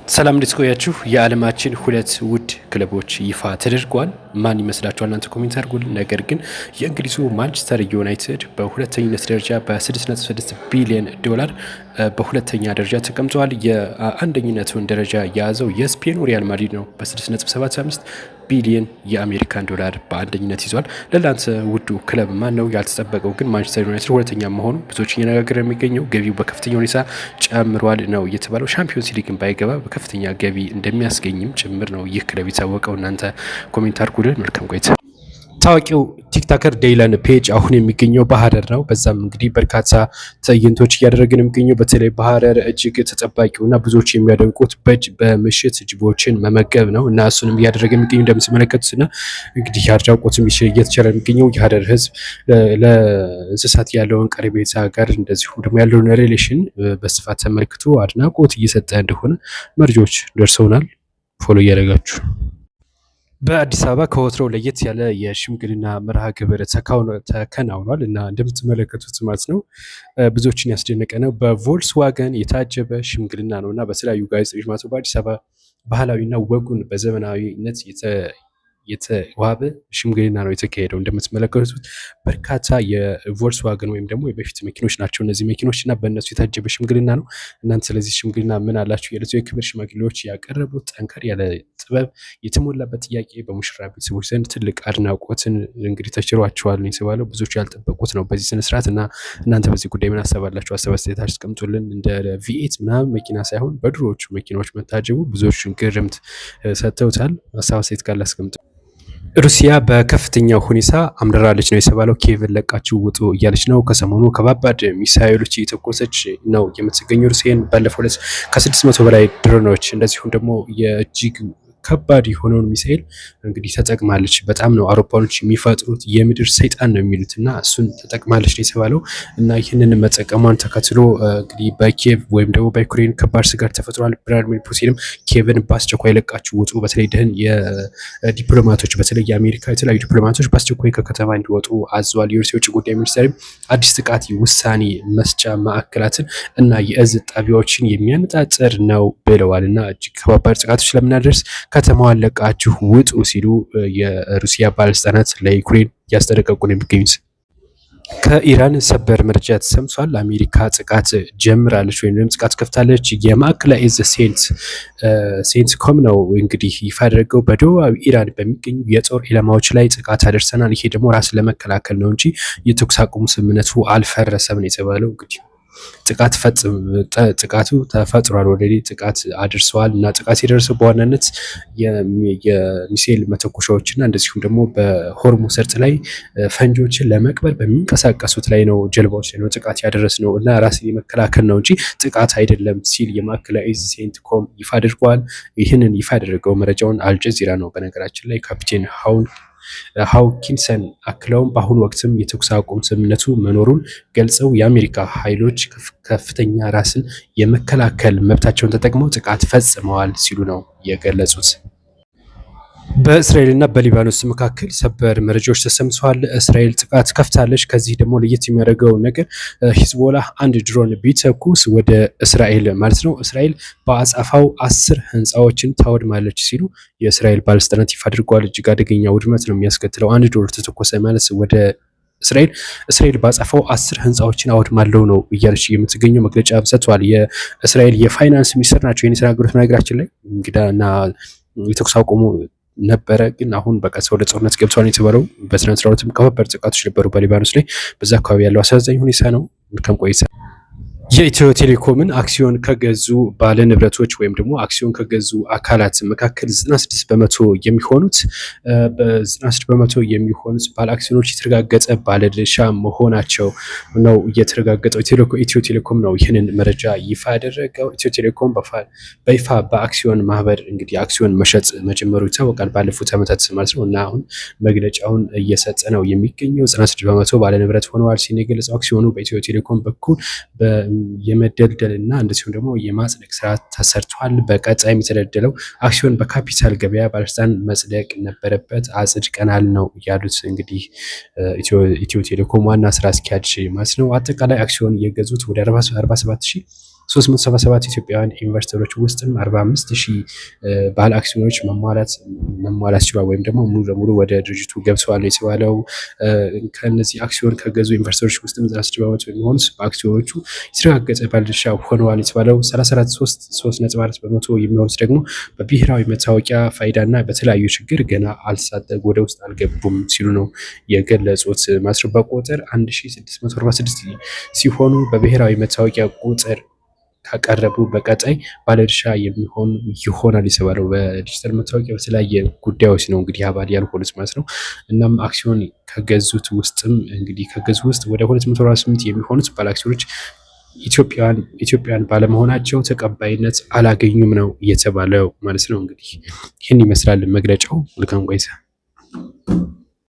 ሰላም እንድትቆያችሁ የዓለማችን ሁለት ውድ ክለቦች ይፋ ተደርጓል። ማን ይመስላችኋል? እናንተ ኮሜንት አድርጉልን። ነገር ግን የእንግሊዙ ማንቸስተር ዩናይትድ በሁለተኝነት ደረጃ በ6.6 ቢሊዮን ዶላር በሁለተኛ ደረጃ ተቀምጠዋል። የአንደኝነቱን ደረጃ የያዘው የስፔኑ ሪያል ማድሪድ ነው በ6.75 ቢሊዮን የአሜሪካን ዶላር በአንደኝነት ይዟል። ለእናንተ ውዱ ክለብ ማን ነው? ያልተጠበቀው ግን ማንቸስተር ዩናይትድ ሁለተኛ መሆኑ ብዙዎች እየነጋገረ የሚገኘው ገቢው በከፍተኛ ሁኔታ ጨምሯል ነው የተባለው። ሻምፒዮንስ ሊግን ባይገባ በከፍተኛ ገቢ እንደሚያስገኝም ጭምር ነው ይህ ክለብ የታወቀው። እናንተ ኮሜንት አድርጉልን። መልካም ቆይታ። ታዋቂው ቲክታከር ዴይለን ፔጅ አሁን የሚገኘው በሀረር ነው። በዛም እንግዲህ በርካታ ትዕይንቶች እያደረገ ነው የሚገኘው። በተለይ በሀረር እጅግ ተጠባቂውና ብዙዎች የሚያደንቁት በምሽት ጅቦችን መመገብ ነው እና እሱንም እያደረገ የሚገኘው እንደምትመለከቱት እና እንግዲህ አድናቆትም እየተቸረ የሚገኘው የሀረር ሕዝብ ለእንስሳት ያለውን ቀረቤታ ጋር እንደዚሁ ደግሞ ያለውን ሪሌሽን በስፋት ተመልክቶ አድናቆት እየሰጠ እንደሆነ መረጃዎች ደርሰውናል። ፎሎ እያደረጋችሁ በአዲስ አበባ ከወትሮው ለየት ያለ የሽምግልና መርሃ ግብር ተከናውኗል እና እንደምትመለከቱት ማለት ነው ብዙዎችን ያስደነቀ ነው። በቮልስዋገን የታጀበ ሽምግልና ነው እና በተለያዩ ጋዜጦች ማለት ነው በአዲስ አበባ ባህላዊና ወጉን በዘመናዊነት የተዋበ ሽምግልና ነው የተካሄደው። እንደምትመለከቱት በርካታ የቮልስዋገን ወይም ደግሞ የበፊት መኪኖች ናቸው እነዚህ መኪኖች እና በእነሱ የታጀበ ሽምግልና ነው። እናንተ ስለዚህ ሽምግልና ምን አላችሁ? የዕለቱ የክብር ሽማግሌዎች ያቀረቡት ጠንከር ያለ ጥበብ የተሞላበት ጥያቄ በሙሽራ ቤተሰቦች ዘንድ ትልቅ አድናቆትን እንግዲህ ተችሯቸዋል ነው የተባለው። ብዙዎች ያልጠበቁት ነው በዚህ ስነስርዓት እና እናንተ በዚህ ጉዳይ ምን አሰባላችሁ? ሀሳብ አስተያየታችሁ አስቀምጡልን። እንደ ቪኤት ምናምን መኪና ሳይሆን በድሮዎቹ መኪናዎች መታጀቡ ብዙዎች ግርምት ሰጥተውታል። ሀሳብ አስተያየት ካለ አስቀምጡ። ሩሲያ በከፍተኛ ሁኔታ አምርራለች ነው የተባለው። ኪየቭን ለቃችሁ ውጡ እያለች ነው። ከሰሞኑ ከባባድ ሚሳይሎች እየተኮሰች ነው የምትገኘው። ሩሲያን ባለፈው ዕለት ከ600 በላይ ድሮኖች እንደዚሁም ደግሞ የእጅግ ከባድ የሆነውን ሚሳኤል እንግዲህ ተጠቅማለች። በጣም ነው አውሮፓኖች የሚፈጥሩት የምድር ሰይጣን ነው የሚሉት እና እሱን ተጠቅማለች ነው የተባለው እና ይህንን መጠቀሟን ተከትሎ እንግዲህ በኪየቭ ወይም ደግሞ በዩክሬን ከባድ ስጋት ተፈጥሯል። ቭላድሚር ፑቲንም ኪየቭን በአስቸኳይ ለቃችሁ ውጡ፣ በተለይ ደህን የዲፕሎማቶች በተለይ የአሜሪካ የተለያዩ ዲፕሎማቶች በአስቸኳይ ከከተማ እንዲወጡ አዘዋል። የሩሲያ የውጭ ጉዳይ ሚኒስቴርም አዲስ ጥቃት ውሳኔ መስጫ ማዕከላትን እና የእዝ ጣቢያዎችን የሚያነጣጥር ነው ብለዋል እና እጅግ ከባባድ ጥቃቶች ስለምናደርስ ከተማዋን ለቃችሁ ውጡ ሲሉ የሩሲያ ባለስልጣናት ለዩክሬን እያስጠነቀቁ ነው የሚገኙት። ከኢራን ሰበር መረጃ ተሰምቷል። አሜሪካ ጥቃት ጀምራለች ወይም ጥቃት ከፍታለች። የማዕከላዊ እዝ ሴንት ኮም ነው እንግዲህ ይፋ ያደረገው በደቡባዊ ኢራን በሚገኙ የጦር ኢላማዎች ላይ ጥቃት አደርሰናል። ይሄ ደግሞ ራስን ለመከላከል ነው እንጂ የተኩስ አቁም ስምምነቱ አልፈረሰም ነው የተባለው። እንግዲህ ጥቃቱ ተፈጥሯል። ወደ ጥቃት አድርሰዋል እና ጥቃት የደረሰው በዋናነት የሚሳኤል መተኮሻዎችና እንደዚሁም ደግሞ በሆርሙዝ ሰርጥ ላይ ፈንጂዎችን ለመቅበር በሚንቀሳቀሱት ላይ ነው፣ ጀልባዎች ላይ ነው ጥቃት ያደረስ ነው እና ራስን የመከላከል ነው እንጂ ጥቃት አይደለም ሲል የማዕከላዊ እዝ ሴንት ኮም ይፋ አድርጓል። ይህንን ይፋ ያደረገው መረጃውን አልጀዚራ ነው። በነገራችን ላይ ካፒቴን ሃውኪንሰን አክለውም በአሁኑ ወቅትም የተኩስ አቁም ስምምነቱ መኖሩን ገልጸው የአሜሪካ ኃይሎች ከፍተኛ ራስን የመከላከል መብታቸውን ተጠቅመው ጥቃት ፈጽመዋል ሲሉ ነው የገለጹት። በእስራኤልና በሊባኖስ መካከል ሰበር መረጃዎች ተሰምተዋል። እስራኤል ጥቃት ከፍታለች። ከዚህ ደግሞ ለየት የሚያደርገው ነገር ሂዝቦላ አንድ ድሮን ቢተኩስ ወደ እስራኤል ማለት ነው እስራኤል በአጸፋው 10 ህንፃዎችን ታወድማለች ሲሉ የእስራኤል ባለስልጣናት ይፋ አድርገዋል። እጅግ አደገኛ ውድመት ነው የሚያስከትለው አንድ ድሮን ተተኮሰ ማለት ወደ እስራኤል ባጸፋው 10 ህንፃዎችን አወድማለሁ ነው እያለች የምትገኘው መግለጫ ሰጥቷል። የእስራኤል የፋይናንስ ሚኒስትር ናቸው ይህን የተናገሩት። ነገራችን ላይ እንግዳና የተኩስ አቁሙ ነበረ ግን አሁን በቃ ወደ ጦርነት ገብቷል የተባለው። በትናንትናው ዕለትም ከባድ ጥቃቶች ነበሩ በሊባኖስ ላይ። በዛ አካባቢ ያለው አሳዛኝ ሁኔታ ነው። መልካም ቆይታ። የኢትዮ ቴሌኮምን አክሲዮን ከገዙ ባለ ንብረቶች ወይም ደግሞ አክሲዮን ከገዙ አካላት መካከል 96 በመቶ የሚሆኑት ባለ አክሲዮኖች የተረጋገጠ ባለድርሻ መሆናቸው ነው የተረጋገጠው። ኢትዮ ቴሌኮም ነው ይህንን መረጃ ይፋ ያደረገው። ኢትዮ ቴሌኮም በይፋ በአክሲዮን ማህበር እንግዲህ አክሲዮን መሸጥ መጀመሩ ይታወቃል ባለፉት ዓመታት ማለት ነው እና አሁን መግለጫውን እየሰጠ ነው የሚገኘው። 96 በመቶ ባለ ንብረት ሆነዋል ሲል የገለጸው አክሲዮኑ በኢትዮ ቴሌኮም በኩል የመደልደል እና እንደዚሁም ደግሞ የማጽደቅ ስራ ተሰርቷል። በቀጣይም የተደለደለው አክሲዮን በካፒታል ገበያ ባለስልጣን መጽደቅ ነበረበት፣ አጽድቀናል ነው ያሉት እንግዲህ ኢትዮ ቴሌኮም ዋና ስራ አስኪያጅ ማለት ነው። አጠቃላይ አክሲዮን የገዙት ወደ 47000 377 ኢትዮጵያውያን ኢንቨስተሮች ውስጥም 45,000 ባለ አክሲዮኖች መሟላት ችሏል፣ ወይም ደግሞ ሙሉ ለሙሉ ወደ ድርጅቱ ገብተዋል ነው የተባለው። ከነዚህ አክሲዮን ከገዙ ኢንቨስተሮች ውስጥም 96 በመቶ የሚሆኑት በአክሲዮኖቹ የተረጋገጠ ባለድርሻ ሆነዋል የተባለው። 3.4 በመቶ የሚሆኑት ደግሞ በብሔራዊ መታወቂያ ፋይዳና በተለያዩ ችግር ገና ወደ ውስጥ አልገቡም ሲሉ ነው የገለጹት። ማለት በቁጥር 1646 ሲሆኑ በብሔራዊ መታወቂያ ቁጥር ካቀረቡ በቀጣይ ባለድርሻ የሚሆን ይሆናል የተባለው። በዲጂታል መታወቂያ በተለያየ ጉዳዮች ነው እንግዲህ አባል ያልሆኑት ማለት ነው። እናም አክሲዮን ከገዙት ውስጥም እንግዲህ ውስጥ ወደ 248 የሚሆኑት ባለ አክሲዮኖች ኢትዮጵያን ባለመሆናቸው ተቀባይነት አላገኙም ነው የተባለው ማለት ነው። እንግዲህ ይህን ይመስላል መግለጫው። መልካም ቆይታ።